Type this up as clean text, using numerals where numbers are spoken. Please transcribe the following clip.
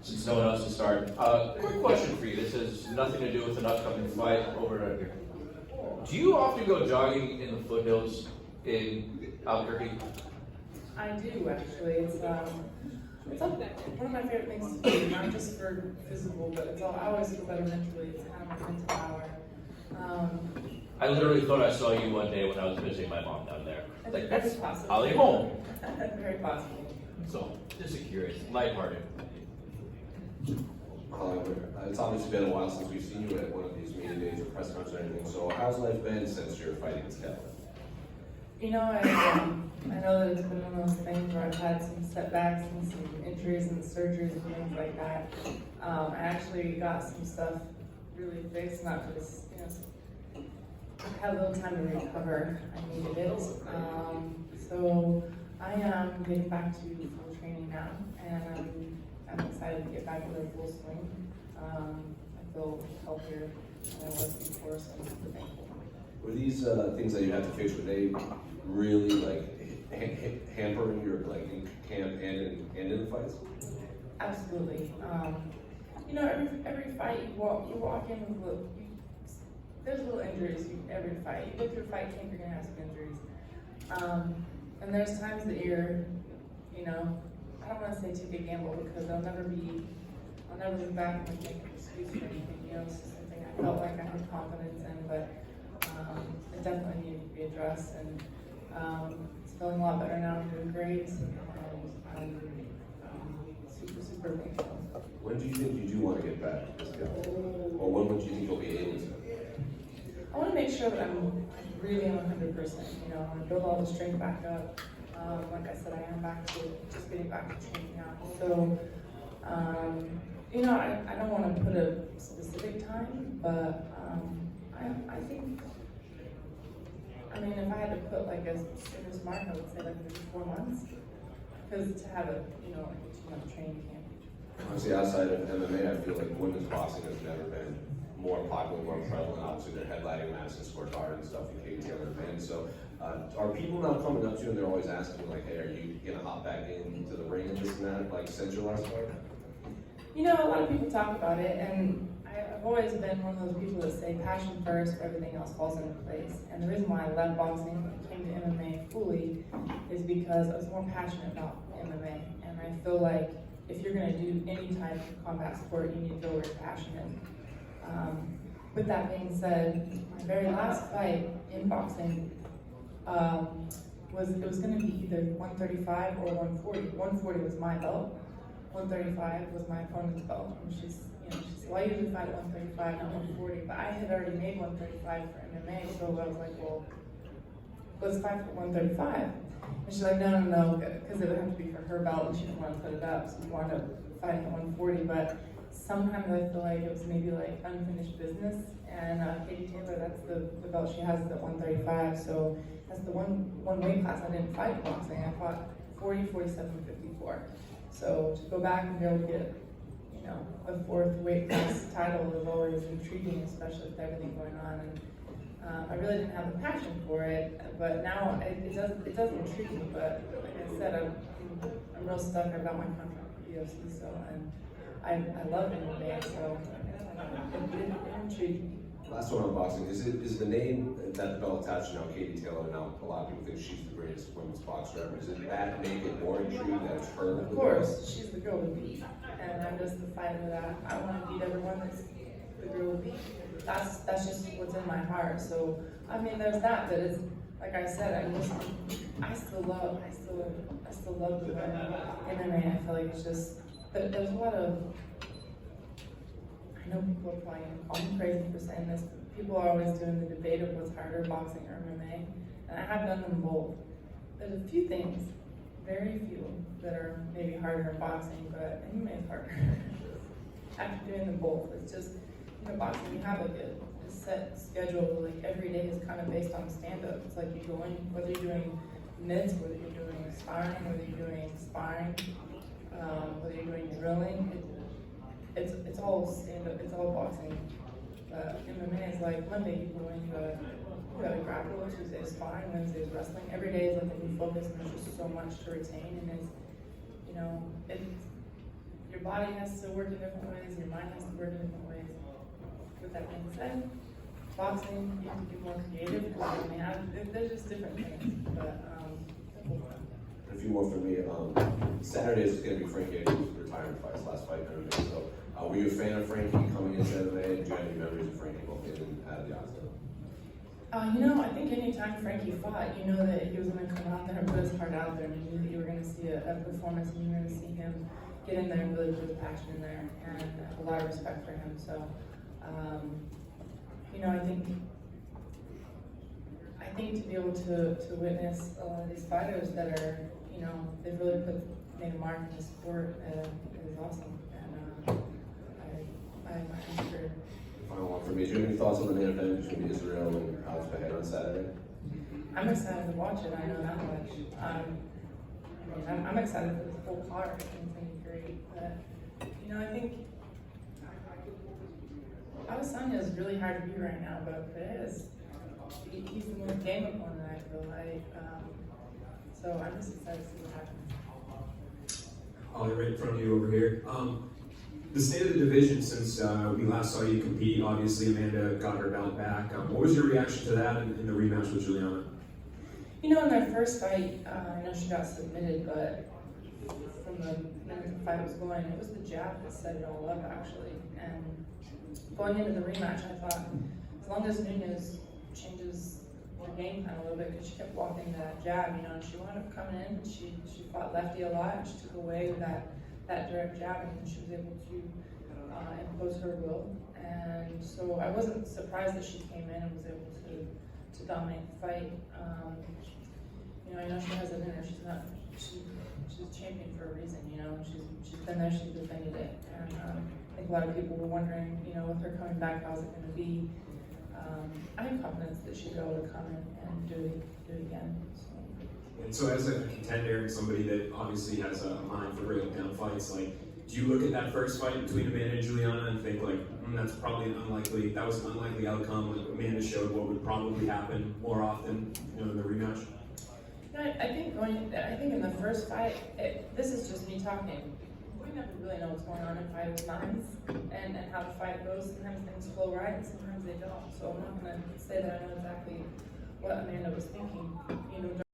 Since no one else to start, quick question for you. This has nothing to do with an upcoming fight over here. Do you often go jogging in the foothills in Albuquerque? I do actually. It's one of my favorite things to do, not just for physical, but it's all, I always feel better mentally. It's kind of my mental hour. I literally thought I saw you one day when I was visiting my mom down there. Like, That's that's possible. Holly Holm. That's very possible. So, just curious, lighthearted. It's obviously been a while since we've seen you at one of these media days or press conferences or anything, so how's life been since your fight against Kevin? You know, I know that it's been one of those things where I've had some setbacks and some injuries and surgeries and things like that. I actually got some stuff really fixed, not just, I had a little time to recover. I needed it. So I am getting back to full training now, and I'm excited to get back into full swing. I feel healthier than I was before, so I'm super thankful. Were these things that you had to fix, were they really like hampering your like in camp and in the fights? Absolutely. Every fight you walk in with there's little injuries every fight. You go through a fight camp, you're gonna have some injuries. And there's times that you're, I don't want to say take a gamble because I'll never look back and make an excuse for anything. It's just something I felt like I had confidence in, but it definitely needed to be addressed. And it's feeling a lot better now. I'm doing great. And I'm super thankful. When do you think you do want to get back to this guy? Or when would you think you'll be able to? I want to make sure that I'm really 100%. I want to build all the strength back up. Like I said, I am just getting back to training now. So, I don't want to put a specific time, but I think, if I had to put like a serious mark, I would say like maybe 4 months. Because to have a 2-month training camp. Obviously, outside of MMA, I feel like women's boxing has never been more popular, more prevalent. Obviously, they're headlining Madison Square Garden and stuff and Katie Taylor events. So, are people now coming up to you and they're always asking, like, hey, are you gonna hop back into the ring and this and that, like since your last fight? A lot of people talk about it, and I've always been one of those people that say passion first, everything else falls into place. And the reason why I left boxing and came to MMA fully is because I was more passionate about MMA, and I feel like if you're going to do any type of combat sport, you need to go where you're passionate. With that being said, my very last fight in boxing was going to be either 135 or 140. 140 was my belt. 135 was my opponent's belt. And she said, well, I usually fight 135, not 140, but I had already made 135 for MMA, so I was like, well, let's fight for 135. And she's like, no, because it would have to be for her belt, and she didn't want to put it up, so we wound up fighting at 140. But sometimes I feel like it was maybe like unfinished business, and Katie Taylor, that's the belt she has, is at 135. So that's the one weight class I didn't fight in boxing. I fought 40, 47, 54. So to go back and be able to get, a 4th weight class title is always intriguing, especially with everything going on. And I really didn't have the passion for it, but now it does intrigue me. But like I said, I'm real stuck. I got my contract with UFC, so and I love MMA, so it intrigued me. Last one on boxing, is the name that the belt attached to now Katie Taylor, now a lot of people think she's the greatest women's boxer ever. Does that make it more intriguing that it's her? Of course, she's the girl to beat, and I'm just the fighter that I want to beat everyone that's the girl to beat. That's just what's in my heart. So there's that is, like I said, I still love the MMA. I feel like it's just, but there's a lot of, I know people are probably going to call me crazy for saying this, but people are always doing the debate of what's harder, boxing or MMA, and I have done them both. There's a few things, very few, that are maybe harder in boxing, but MMA is harder. After doing them both, it's just, boxing, you have like a set schedule, like every day is kind of based on stand-up. It's like you go in, whether you're doing mitts, whether you're doing sparring, whether you're doing sparring, whether you're doing drilling, it's all stand-up, it's all boxing. MMA is like Monday you go in, you got a grapple, Tuesday is sparring, Wednesday is wrestling. Every day is like a new focus, and there's just so much to retain, and it's, your body has to work in different ways, your mind has to work in different ways. With that being said, boxing, you have to be more creative, because I mean, there's just different things, but, A few more for me. Saturday is going to be Frankie Edgar's retirement fight, his last fight in MMA. So, were you a fan of Frankie coming into MMA? Do you have any memories of Frankie both in and out of the octagon? I think anytime Frankie fought, you know that he was going to come out there and put his heart out there, and you knew that you were going to see a performance, and you were going to see him get in there and really put his passion in there, and I have a lot of respect for him. So, I think to be able to witness a lot of these fighters that are, they've really made a mark in the sport is awesome, and I'm sure. Final one for me. Do you have any thoughts on the main event between Israel and Alex Pereira on Saturday? I'm excited to watch it. I know that much. I'm excited for the whole card. I think it's going to be great. But I think Adesanya is really hard to beat right now, but he's the most game opponent, I feel like. So I'm just excited to see what happens. Ollie, right in front of you over here. The state of the division since we last saw you compete, obviously Amanda got her belt back. What was your reaction to that in the rematch with Juliana? In their first fight, I know she got submitted, but from the fight was going, it was the jab that set it all up, actually. And going into the rematch, I thought, as long as Nunes changes her game plan a little bit, because she kept walking that jab, and she wound up coming in, she fought lefty a lot, and she took away that direct jab, and she was able to impose her will. And so I wasn't surprised that she came in and was able to dominate the fight. I know she has it in her. She's a champion for a reason. She's been there. She's defended it. And I think a lot of people were wondering, with her coming back, how's it going to be? I have confidence that she'll be able to come in and do it again. And so as a contender and somebody that obviously has a mind for breaking down fights, do you look at that first fight between Amanda and Juliana and think that was an unlikely outcome? Amanda showed what would probably happen more often, in the rematch? I think in the first fight, this is just me talking. We never really know what's going on in fight nines and how the fight goes. Sometimes things flow right and sometimes they don't. So I'm not going to say that I know exactly what Amanda was thinking,